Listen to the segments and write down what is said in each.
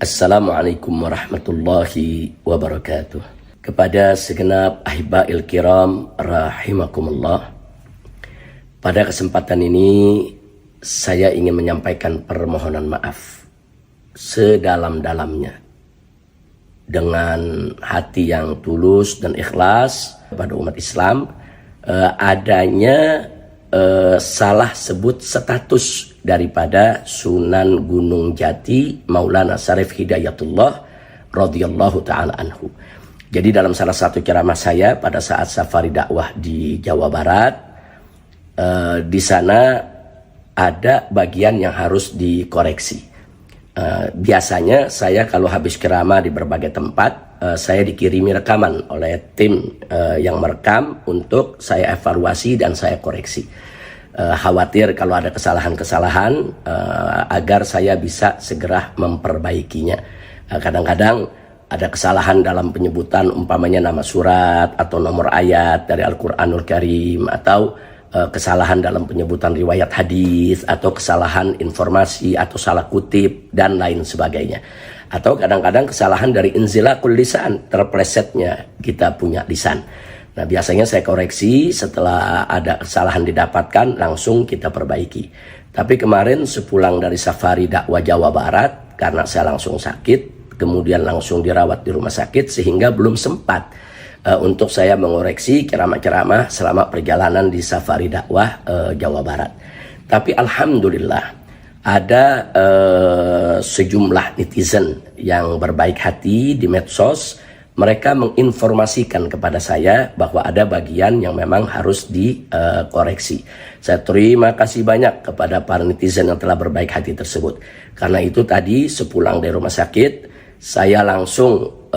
Assalamualaikum warahmatullahi wabarakatuh. Kepada segenap ahiba'il kiram rahimakumullah, pada kesempatan ini saya ingin menyampaikan permohonan maaf sedalam-dalamnya dengan hati yang tulus dan ikhlas kepada umat Islam adanya salah sebut status daripada Sunan Gunung Jati Maulana Syarif Hidayatullah radhiyallahu ta'ala anhu. Jadi dalam salah satu ceramah saya pada saat safari dakwah di Jawa Barat, di sana ada bagian yang harus dikoreksi. Biasanya saya kalau habis ceramah di berbagai tempat, saya dikirimi rekaman oleh tim yang merekam untuk saya evaluasi dan saya koreksi. Khawatir kalau ada kesalahan-kesalahan agar saya bisa segera memperbaikinya. Kadang-kadang ada kesalahan dalam penyebutan umpamanya nama surat atau nomor ayat dari Al-Quranul Karim, atau kesalahan dalam penyebutan riwayat hadis, atau kesalahan informasi atau salah kutip dan lain sebagainya. Atau kadang-kadang kesalahan dari inzilaqul lisan, terplesetnya kita punya lisan. Nah, biasanya saya koreksi setelah ada kesalahan didapatkan, langsung kita perbaiki. Tapi kemarin sepulang dari safari dakwah Jawa Barat, karena saya langsung sakit, kemudian langsung dirawat di rumah sakit, sehingga belum sempat untuk saya mengoreksi ceramah-ceramah selama perjalanan di safari dakwah Jawa Barat. Tapi alhamdulillah ada sejumlah netizen yang berbaik hati di medsos. Mereka menginformasikan kepada saya bahwa ada bagian yang memang harus dikoreksi. Saya terima kasih banyak kepada para netizen yang telah berbaik hati tersebut. Karena itu tadi sepulang dari rumah sakit, saya langsung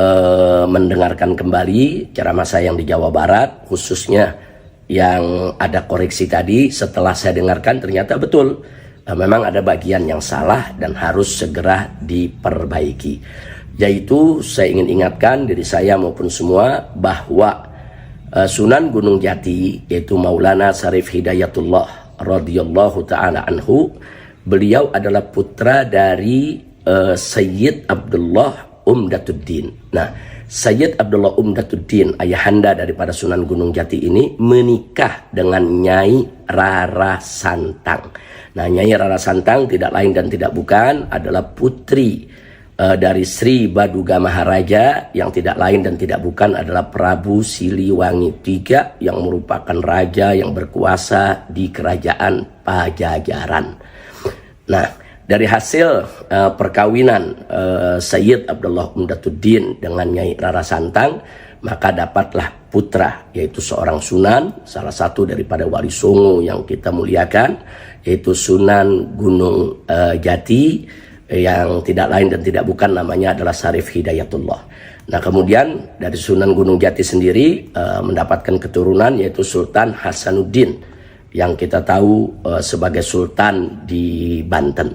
mendengarkan kembali ceramah saya yang di Jawa Barat, khususnya yang ada koreksi tadi. Setelah saya dengarkan, ternyata betul, memang ada bagian yang salah dan harus segera diperbaiki. Yaitu saya ingin ingatkan diri saya maupun semua bahwa Sunan Gunung Jati, yaitu Maulana Syarif Hidayatullah radhiyallahu ta'ala anhu, beliau adalah putra dari Sayyid Abdullah Umdatuddin. Nah, Sayyid Abdullah Umdatuddin, ayahanda daripada Sunan Gunung Jati ini, menikah dengan Nyai Rara Santang. Nah, Nyai Rara Santang tidak lain dan tidak bukan adalah putri dari Sri Baduga Maharaja, yang tidak lain dan tidak bukan adalah Prabu Siliwangi III, yang merupakan raja yang berkuasa di kerajaan Pajajaran. Nah, dari hasil perkawinan Sayyid Abdullah Umdatuddin dengan Nyai Rara Santang, maka dapatlah putra, yaitu seorang sunan, salah satu daripada wali songo yang kita muliakan, yaitu Sunan Gunung Jati, yang tidak lain dan tidak bukan namanya adalah Syarif Hidayatullah. Nah, kemudian dari Sunan Gunung Jati sendiri mendapatkan keturunan, yaitu Sultan Hasanuddin, yang kita tahu sebagai sultan di Banten.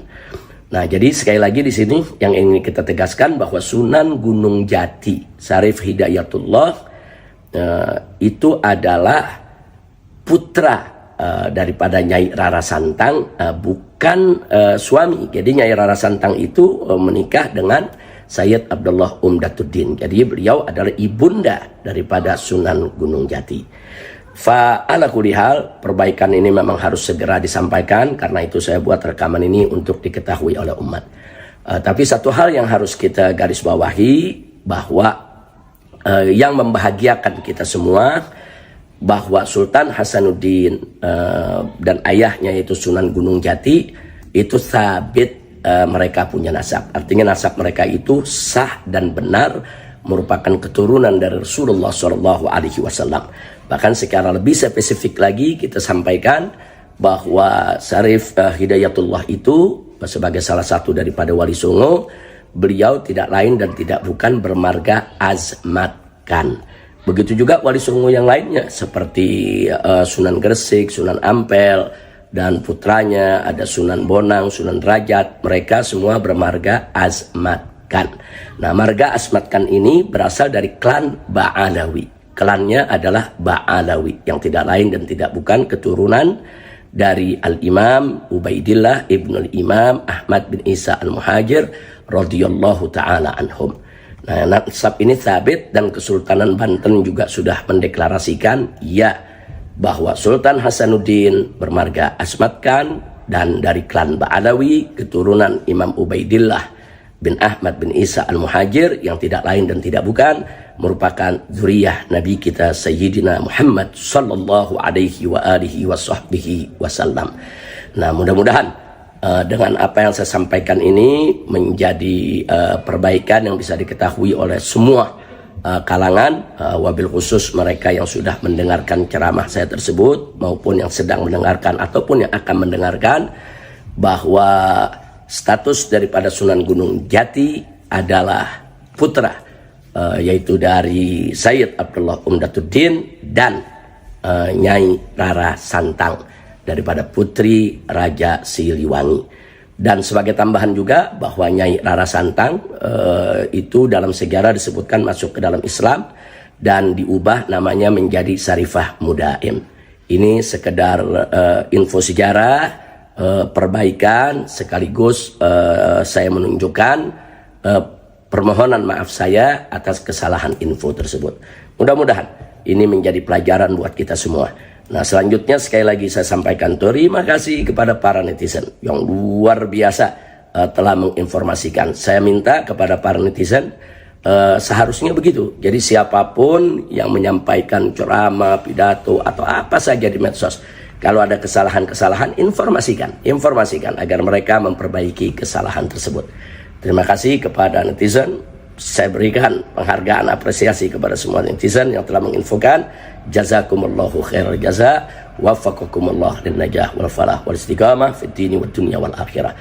Nah, jadi sekali lagi di sini yang ingin kita tegaskan bahwa Sunan Gunung Jati Syarif Hidayatullah itu adalah putra daripada Nyai Rara Santang, bukan suami. Jadi Nyai Rara Santang itu menikah dengan Sayyid Abdullah Umdatuddin. Jadi beliau adalah ibunda daripada Sunan Gunung Jati. Ala kulli hal, perbaikan ini memang harus segera disampaikan, karena itu saya buat rekaman ini untuk diketahui oleh umat. Tapi satu hal yang harus kita garis bawahi, bahwa yang membahagiakan kita semua, bahwa Sultan Hasanuddin dan ayahnya yaitu Sunan Gunung Jati itu sabit, mereka punya nasab. Artinya nasab mereka itu sah dan benar, merupakan keturunan dari Rasulullah SAW. Bahkan secara lebih spesifik lagi kita sampaikan bahwa Syarif Hidayatullah itu sebagai salah satu daripada wali songo, beliau tidak lain dan tidak bukan bermarga Azmat Khan. Begitu juga wali songo yang lainnya seperti Sunan Gresik, Sunan Ampel, dan putranya ada Sunan Bonang, Sunan Derajat. Mereka semua bermarga Azmat Khan. Nah, marga Azmat Khan ini berasal dari klan Ba'alawi. Klannya adalah Ba'alawi, yang tidak lain dan tidak bukan keturunan dari Al-Imam Ubaidillah ibnul Imam Ahmad bin Isa Al-Muhajir radhiyallahu taala anhum. Nah, nasab ini sabit dan Kesultanan Banten juga sudah mendeklarasikan ya bahwa Sultan Hasanuddin bermarga Asmat Khan dan dari klan Ba'alawi, keturunan Imam Ubaidillah bin Ahmad bin Isa al-Muhajir, yang tidak lain dan tidak bukan merupakan zuriyah Nabi kita Sayyidina Muhammad sallallahu alaihi wa alihi wasallam. Nah, mudah-mudahan dengan apa yang saya sampaikan ini menjadi perbaikan yang bisa diketahui oleh semua kalangan, wabil khusus mereka yang sudah mendengarkan ceramah saya tersebut maupun yang sedang mendengarkan ataupun yang akan mendengarkan, bahwa status daripada Sunan Gunung Jati adalah putra, yaitu dari Sayyid Abdullah Umdatuddin dan Nyai Rara Santang daripada putri Raja Siliwangi. Dan sebagai tambahan juga bahwa Nyai Rara Santang itu dalam sejarah disebutkan masuk ke dalam Islam dan diubah namanya menjadi Sarifah Mudaim. Ini sekedar info sejarah, perbaikan, sekaligus saya menunjukkan permohonan maaf saya atas kesalahan info tersebut. Mudah-mudahan ini menjadi pelajaran buat kita semua. Nah, selanjutnya sekali lagi saya sampaikan terima kasih kepada para netizen yang luar biasa telah menginformasikan. Saya minta kepada para netizen seharusnya begitu. Jadi siapapun yang menyampaikan ceramah, pidato atau apa saja di medsos, kalau ada kesalahan-kesalahan informasikan agar mereka memperbaiki kesalahan tersebut. Terima kasih kepada netizen. Saya berikan penghargaan apresiasi kepada semua netizen yang telah menginfokan. Jazakumullahu khairal jaza, waffaqakumullah lin najah wal falah wal istiqamah fid dini wad dunya wal akhirah.